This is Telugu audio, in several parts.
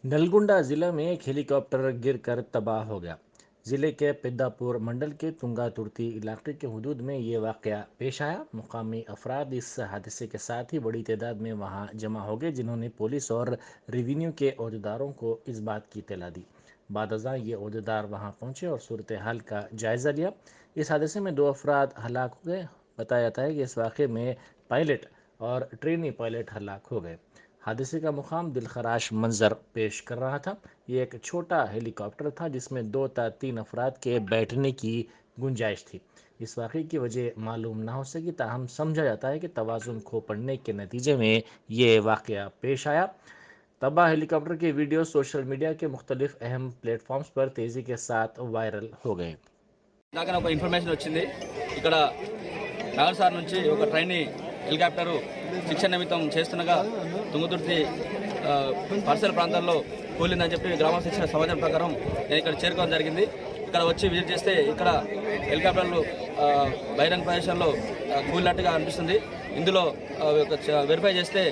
नलगुंडा जिला में एक हेलीकॉप्टर गिरकर तबाह हो गया। जिले के पिद्दापुर मंडल के तुंगा तुर्ती इलाके के हदूद में ये वाकया पेश आया। मुकामी अफराद इस हादसे के साथ ही बड़ी तादाद में वहां जमा हो गए, जिन्होंने पुलिस और रेवेन्यू के अहदेदारों को इस बात की इत्तला दी। बाद अज़ां ये अहदेदार वहां पहुंचे और सूरत हाल का जायज़ा लिया। इस हादसे में 2 अफराद हलाक हो गए। बताया जाता है कि इस वाक़े में पायलट और ट्रेनी पायलट हलाक हो गए। हादसे का मुकाम दिलखराश मंजर पेश कर रहा था। ये एक छोटा हेलीकॉप्टर था जिसमें 2 या 3 अफराद के बैठने की गुंजाइश थी। इस वाक़े की वजह मालूम ना हो सकी, ताहम समझा जाता है कि तवाज़ुन खो पड़ने के नतीजे में ये वाक़या पेश आया। तबाह हेलीकॉप्टर के वीडियो सोशल मीडिया के मुख्तलिफ अहम प्लेटफॉर्म्स पर तेज़ी के साथ वायरल हो गए। దాకా ఒక ఇన్ఫర్మేషన్ వచ్చింది. ఇక్కడ నాగర్సార్ నుంచి ఒక ట్రైన్ హెలికాప్టరు శిక్షణ నిమిత్తం చేస్తుండగా తుంగతుర్తి పరిసర ప్రాంతాల్లో కూలిందని చెప్పి గ్రామస్తులు ఇచ్చిన సమాచారం ప్రకారం నేను ఇక్కడ చేరుకోవడం జరిగింది. ఇక్కడ వచ్చి విజిట్ చేస్తే ఇక్కడ హెలికాప్టర్లు బహిరంగ ప్రదేశంలో కూలినట్టుగా అనిపిస్తుంది. ఇందులో వెరిఫై చేస్తే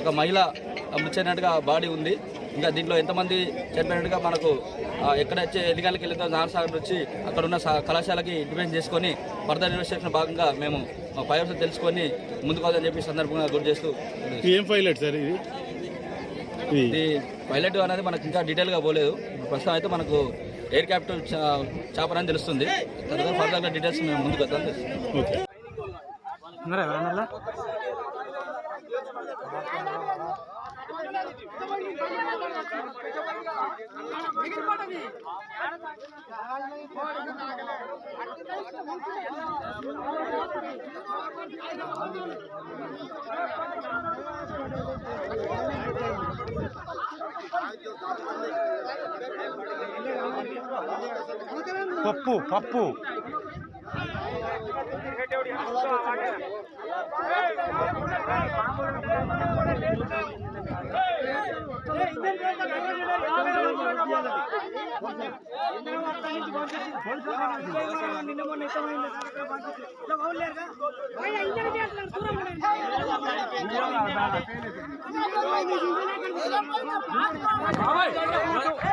ఒక మహిళ మృతి చెందినట్టుగా బాడీ ఉంది. ఇంకా దీంట్లో ఎంతమంది చనిపోయినట్టుగా మనకు ఎక్కడైతే ఎన్ని గంటలకు వెళ్ళిందో నాగసాగర్ వచ్చి అక్కడ ఉన్న కళాశాలకి ఇంటిమేషన్ చేసుకొని ఫర్దర్ ఇన్వెస్టిగేషన్ భాగంగా మేము పై అవసరం తెలుసుకొని ముందుకోవాలని చెప్పి సందర్భంగా గుర్తు చేస్తూ ఏం పైలట్ సార్ ఇది పైలట్ అనేది మనకు ఇంకా డీటెయిల్గా పోలేదు. ప్రస్తుతం అయితే మనకు ఎయిర్ క్రాఫ్ట్ చాపర్ అని తెలుస్తుంది. తర్వాత ఫర్దర్గా డీటెయిల్స్ మేము ముందుకు వద్దాం తెలుస్తుంది. పప్పు పప్పు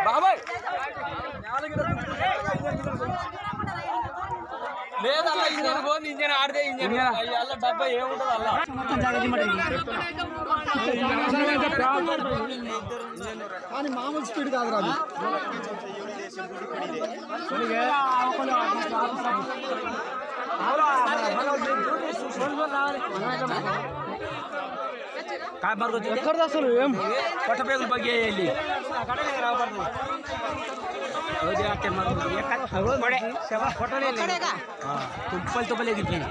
బాబాయ్ లేదల్లా ఇంజన్ పోయింది. ఇంజన్ ఆడితే ఇంజన్ అల్ల డబ్బా ఏముంటుంది అల్ల కానీ మామూలు స్పీడ్ కాదు రాదు. ఎక్కడ అసలు ఏం పట్టపేగులు బగ్గి వెళ్ళి తుప్పలు తుప్పలు ఎగిపోయింది.